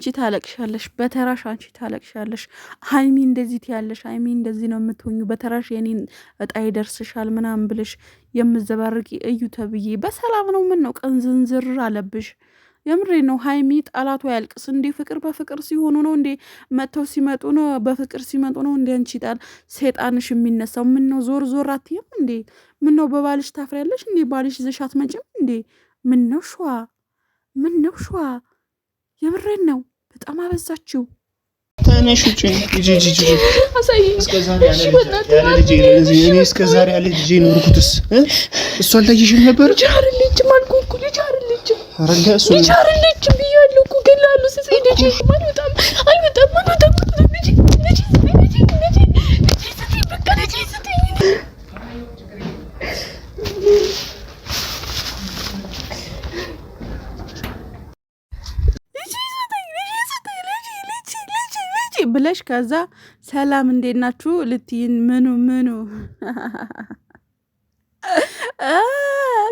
አንቺ ታለቅሻለሽ፣ በተራሽ አንቺ ታለቅሻለሽ። ሀይሚ እንደዚህ ትያለሽ፣ ሀይሚ እንደዚህ ነው የምትሆኙ፣ በተራሽ የኔን እጣ ይደርስሻል ምናምን ብለሽ የምዘባርቂ እዩ ተብዬ በሰላም ነው። ምን ነው ቀንዝንዝር አለብሽ? የምሬ ነው። ሀይሚ ጠላቱ ያልቅስ እንዴ? ፍቅር በፍቅር ሲሆኑ ነው እንዴ? መጥተው ሲመጡ ነው በፍቅር ሲመጡ ነው እንዴ? አንቺ ሴጣንሽ የሚነሳው ምን ነው? ዞር ዞር አትይም እንዴ? ምን ነው በባልሽ ታፍሪያለሽ እንዴ? ባልሽ ይዘሽ አትመጭም እንዴ? ምን ነው ሸዋ? ምን ነው ሸዋ? የምሬን ነው። በጣም አበዛችው። ተነሽ ውጪ። እስከዛሬ ያለ ልጄ ኖርኩትስ እሱ አልታየሽም ነበር? ልጅ አይደለችም አልኩህ እኮ ልጅ አይደለችም። ልጅ አይደለችም ብያለሁ እኮ ገላሉ ስሰይ ልጅ አልመጣም ብለሽ ከዛ ሰላም እንዴት ናችሁ ልትይን ምኑ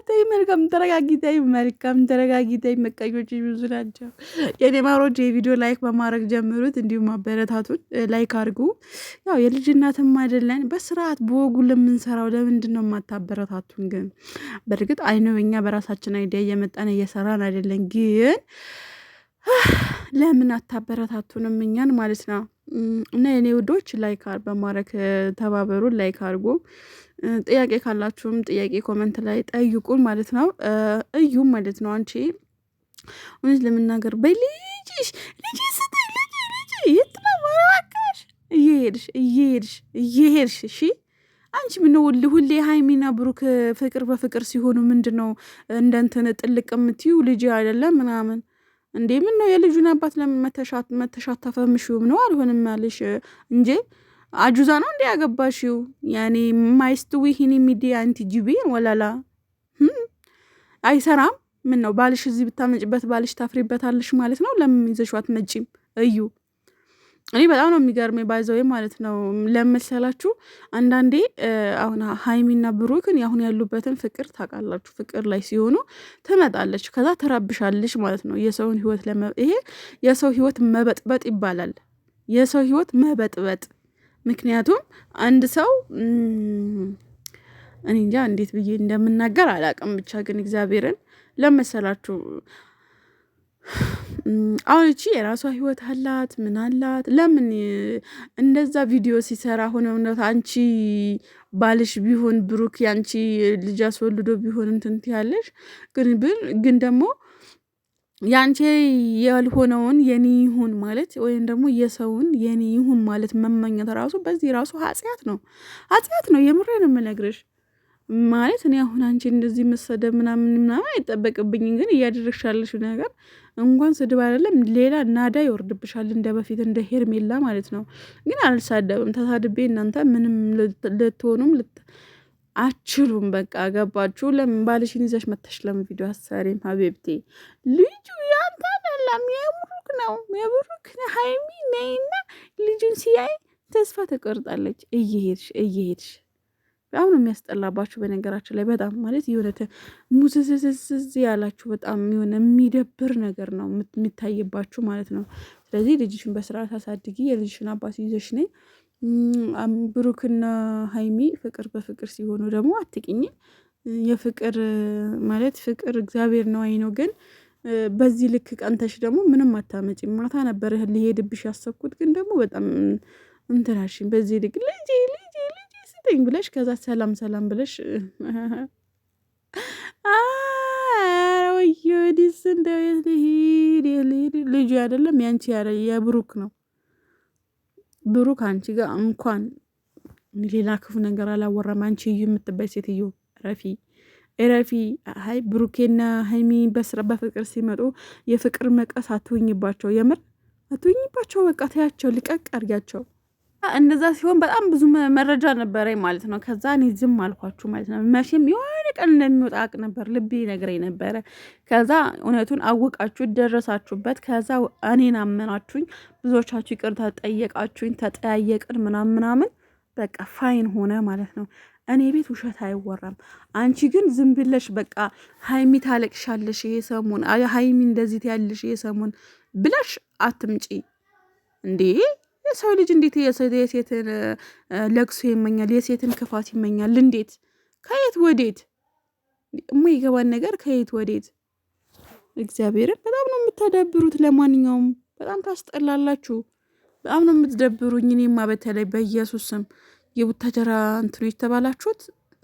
ተይ መልካም ተረጋጊ ተይ መቀኞች ብዙ ናቸው። የኔ ማሮች የቪዲዮ ላይክ በማድረግ ጀምሩት፣ እንዲሁም ማበረታቱን ላይክ አድርጉ። ያው የልጅ እናትም አይደለን በስርዓት በወጉ ለምንሰራው ለምንድን ነው የማታበረታቱን? ግን በእርግጥ አይነው እኛ በራሳችን አይዲያ እየመጣን እየሰራን አይደለን ግን ለምን አታበረታቱንም እኛን ማለት ነው። እና የኔ ውዶች ላይክ በማድረግ ተባበሩን፣ ላይክ አድርጉ። ጥያቄ ካላችሁም ጥያቄ ኮመንት ላይ ጠይቁን ማለት ነው። እዩ ማለት ነው አንቺ እውነት ለምናገር በልጅሽ የት ነው ወራካሽ እየሄድሽ እሺ አንቺ ምን ነው ሁሌ ሀይሚና ብሩክ ፍቅር በፍቅር ሲሆኑ ምንድን ነው እንደ እንትን ጥልቅ የምትዩ ልጅ አይደለም ምናምን እንዴ? ምን ነው የልጁን አባት ለምን መተሻተፈምሽውም ነው አልሆንም ያለሽ እንጂ አጁዛ ነው እንዴ ያገባሽው? ያኔ ማይስትዊ ሂኒ ሚዲያ አንቲ ጂቢ ወላላ አይሰራም። ምን ነው ባልሽ እዚህ ብታመጭበት ባልሽ ታፍሪበታለሽ ማለት ነው። ለምን ይዘሽው አትመጪም? እዩ እኔ በጣም ነው የሚገርመኝ ባይዘው ማለት ነው። ለመሰላችሁ አንዳንዴ አሁን ሀይሚና ብሩክን አሁን ያሉበትን ፍቅር ታውቃላችሁ። ፍቅር ላይ ሲሆኑ ትመጣለች፣ ከዛ ተራብሻለች ማለት ነው። የሰውን ህይወት ይሄ የሰው ህይወት መበጥበጥ ይባላል። የሰው ህይወት መበጥበጥ። ምክንያቱም አንድ ሰው እኔ እንጃ እንዴት ብዬ እንደምናገር አላውቅም። ብቻ ግን እግዚአብሔርን ለመሰላችሁ አሁን እቺ የራሷ ህይወት አላት ምን አላት። ለምን እንደዛ ቪዲዮ ሲሰራ ሆነው ነው አንቺ ባልሽ ቢሆን ብሩክ ያንቺ ልጅ አስወልዶ ቢሆን እንትን ትያለሽ። ግን ደግሞ ያንቺ ያልሆነውን የኔ ይሁን ማለት ወይም ደግሞ የሰውን የኔ ይሁን ማለት መመኘት ራሱ በዚህ ራሱ ኃጢአት ነው። የምሬን የምነግርሽ ማለት እኔ አሁን አንቺ እንደዚህ መሰደብ ምናምን አይጠበቅብኝም። ግን እያደረግሻለሽ ነገር እንኳን ስድብ አይደለም ሌላ ናዳ ይወርድብሻል፣ እንደ በፊት እንደ ሄርሜላ ማለት ነው። ግን አልሳደብም። ተሳድቤ እናንተ ምንም ልትሆኑም አችሉም። በቃ ገባችሁ? ለምን ባልሽን ይዘሽ መተሽ ለምን ቪዲዮ አሰሪም? ሀቢብቴ ልጁ ያንተ አይደለም የብሩክ ነው። የብሩክ ሀይሚ ነይና ልጁን ሲያይ ተስፋ ተቆርጣለች። እየሄድሽ በጣም ነው የሚያስጠላባችሁ። በነገራችን ላይ በጣም ማለት የሆነ ሙዝዝዝዝ ያላችሁ በጣም የሆነ የሚደብር ነገር ነው የሚታይባችሁ ማለት ነው። ስለዚህ ልጅሽን በስርዓት አሳድጊ። የልጅሽን አባት ይዘሽ ነይ። ብሩክና ሀይሚ ፍቅር በፍቅር ሲሆኑ ደግሞ አትቅኝ። የፍቅር ማለት ፍቅር እግዚአብሔር ነው አይ ነው። ግን በዚህ ልክ ቀንተሽ ደግሞ ምንም አታመጪ። ማታ ነበር ሊሄድብሽ ያሰብኩት፣ ግን ደግሞ በጣም እንትናሽን በዚህ ልክ ልጅ ስጠኝ ብለሽ ከዛ ሰላም ብለሽ ወዮዲስ እንደው ልጁ አይደለም ያንቺ የብሩክ ነው። ብሩክ አንቺ ጋር እንኳን ሌላ ክፉ ነገር አላወራም። አንቺ የምትባይ ሴትዮ ረፊ ሀይ ብሩኬና ሀይሚ በፍቅር ሲመጡ የፍቅር መቀስ አትሁኝባቸው። የምር አትሁኝባቸው። በቃ ተያቸው፣ ልቀቅ አድርጊያቸው። እንደዛ ሲሆን በጣም ብዙ መረጃ ነበረኝ ማለት ነው። ከዛ እኔ ዝም አልኳችሁ ማለት ነው። መቼም የሆነ ቀን እንደሚወጣ አውቅ ነበር፣ ልቤ ነግረኝ ነበረ። ከዛ እውነቱን አወቃችሁ፣ ደረሳችሁበት። ከዛ እኔን አመናችሁኝ፣ ብዙዎቻችሁ ይቅርታ ጠየቃችሁኝ፣ ተጠያየቅን ምናምን በቃ ፋይን ሆነ ማለት ነው። እኔ ቤት ውሸት አይወራም። አንቺ ግን ዝም ብለሽ በቃ ሀይሚ ታለቅሻለሽ ይሄ ሰሞን፣ ሀይሚ እንደዚህ ያለሽ ይሄ ሰሞን ብለሽ አትምጪ እንዴ። የሰው ልጅ እንዴት የሴትን ለቅሶ ይመኛል? የሴትን ክፋት ይመኛል? እንዴት? ከየት ወዴት? የማይገባን ነገር ከየት ወዴት? እግዚአብሔርን በጣም ነው የምታዳብሩት። ለማንኛውም በጣም ታስጠላላችሁ። በጣም ነው የምትደብሩኝ። እኔማ በተለይ በኢየሱስ ስም የቡታጀራ እንትኑ የተባላችሁት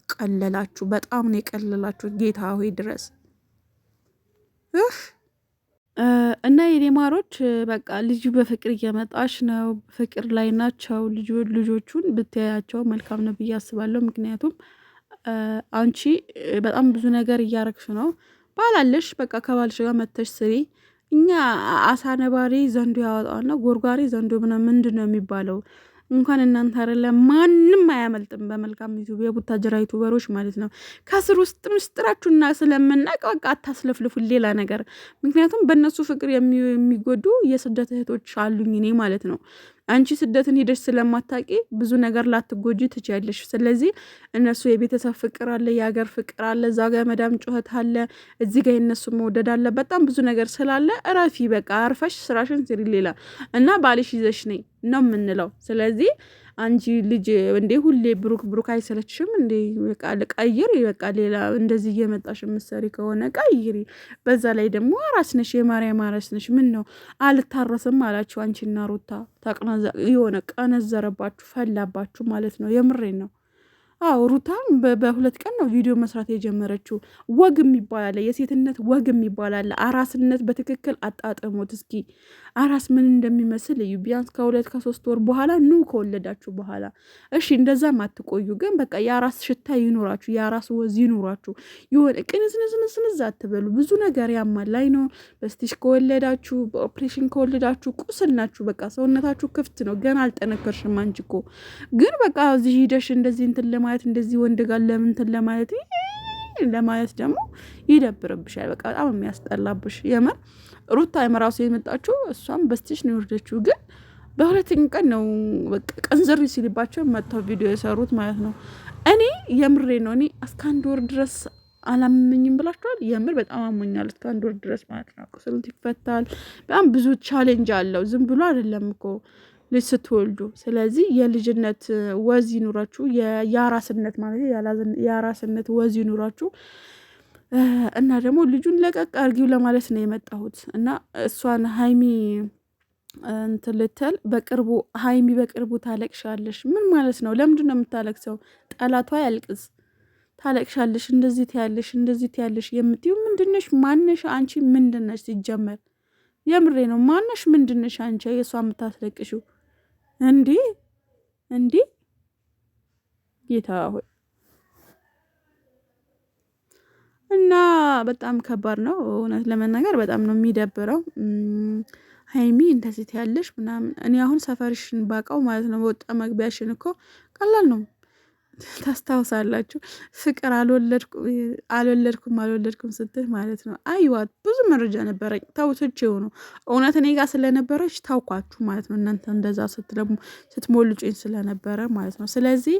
ቀለላችሁ። በጣም ነው የቀለላችሁት። ጌታ ሆይ ድረስ እና የኔ ማሮች በቃ ልጁ በፍቅር እየመጣች ነው። ፍቅር ላይ ናቸው ልጆቹን ብታያቸው መልካም ነው ብዬ አስባለሁ። ምክንያቱም አንቺ በጣም ብዙ ነገር እያረግሽ ነው። ባላለሽ በቃ ከባልሽ ጋር መተሽ ስሪ። እኛ አሳ ነባሪ ዘንዶ ያወጣዋልና ጎርጓሪ ዘንዶ ምንድን ነው የሚባለው? እንኳን እናንተ አይደለም ማንም አያመልጥም። በመልካም ዩቲዩብ የቡታጀራ ዩቲዩበሮች ማለት ነው። ከስር ውስጥ ምስጢራችሁና ስለምናውቅ በቃ አታስለፍልፉ ሌላ ነገር። ምክንያቱም በእነሱ ፍቅር የሚጎዱ የስደት እህቶች አሉኝ እኔ ማለት ነው። አንቺ ስደትን ሄደሽ ስለማታቂ ብዙ ነገር ላትጎጂ ትችያለሽ። ስለዚህ እነሱ የቤተሰብ ፍቅር አለ፣ የሀገር ፍቅር አለ፣ እዛ ጋ መዳም ጩኸት አለ፣ እዚህ ጋር የነሱ መውደድ አለ። በጣም ብዙ ነገር ስላለ እረፊ፣ በቃ አርፈሽ ስራሽን ስሪ። ሌላ እና ባልሽ ይዘሽ ነይ ነው የምንለው። ስለዚህ አንቺ ልጅ እንዴ ሁሌ ብሩክ አይሰለችሽም እንዴ? በቃ ቀይሪ፣ በቃ ሌላ እንደዚህ እየመጣሽ ምሰሪ ከሆነ ቀይሪ። በዛ ላይ ደግሞ አራስ ነሽ፣ የማርያም አራስ ነሽ። ምን ነው አልታረስም አላችሁ አንቺና ሩታ። የሆነ ቀነዘረባችሁ፣ ፈላባችሁ ማለት ነው። የምሬን ነው። አዎ ሩታም በሁለት ቀን ነው ቪዲዮ መስራት የጀመረችው። ወግ የሚባል አለ፣ የሴትነት ወግ የሚባል አለ። አራስነት በትክክል አጣጥሞት እስኪ አራስ ምን እንደሚመስል እዩ። ቢያንስ ከ2-3 ወር በኋላ ኑ ከወለዳችሁ በኋላ እሺ፣ እንደዛም አትቆዩ። ግን በቃ የአራስ ሽታ ይኑራችሁ፣ የአራስ ወዝ ይኑራችሁ። የሆነ ቅንስንስንስንዝ አትበሉ። ብዙ ነገር ያማል ላይ ነው። በስቲሽ ከወለዳችሁ፣ በኦፕሬሽን ከወለዳችሁ ቁስል ናችሁ። በቃ ሰውነታችሁ ክፍት ነው። ገና አልጠነከርሽም አንቺ እኮ። ግን በቃ እዚህ ሂደሽ እንደዚህ እንትን ለማለት እንደዚህ ወንድ ጋር ለምን እንትን ለማለት ደግሞ ይደብርብሻል። በቃ በጣም የሚያስጠላብሽ የምር። ሩታ የመራሱ የመጣችው እሷም በስቲሽ ነው የወረደችው። ግን በሁለተኛ ቀን ነው በቃ ቀንዘር ሲልባቸው መጥተው ቪዲዮ የሰሩት ማለት ነው። እኔ የምሬ ነው። እኔ እስከ 1 ወር ድረስ አላመኝም ብላችኋል። የምር በጣም አሞኛል እስከ 1 ወር ድረስ ማለት ነው። ቁስልት ይፈታል። በጣም ብዙ ቻሌንጅ አለው። ዝም ብሎ አይደለም እኮ ልጅ ስትወልዱ። ስለዚህ የልጅነት ወዝ ይኑራችሁ፣ የአራስነት ማለት የአራስነት ወዝ ይኑራችሁ። እና ደግሞ ልጁን ለቀቅ አርጊው ለማለት ነው የመጣሁት። እና እሷን ሀይሚ እንትን ልትል ሀይሚ በቅርቡ ታለቅሻለሽ። ምን ማለት ነው? ለምንድን ነው የምታለቅሰው? ጠላቷ ያልቅስ። ታለቅሻለሽ፣ እንደዚህ ትያለሽ የምትዩ ምንድነሽ? ማነሽ አንቺ? ምንድነሽ ሲጀመር? የምሬ ነው። ማነሽ? ምንድነሽ አንቺ የእሷ የምታስለቅሽው? እንዲህ ጌታ ሆይ። እና በጣም ከባድ ነው እውነት ለመናገር በጣም ነው የሚደብረው። ሀይሚ እንደዚህ ትያለሽ ምናምን። እኔ አሁን ሰፈርሽን ባውቀው ማለት ነው በወጣ መግቢያሽን እኮ ቀላል ነው። ታስታውሳላችሁ ፍቅር አልወለድኩም ስትል ማለት ነው። አይዋት ብዙ መረጃ ነበረኝ ታውቶች የሆኑ እውነት እኔ ጋር ስለነበረች ታውኳችሁ ማለት ነው። እናንተ እንደዛ ስትሞልጩኝ ስለነበረ ማለት ነው። ስለዚህ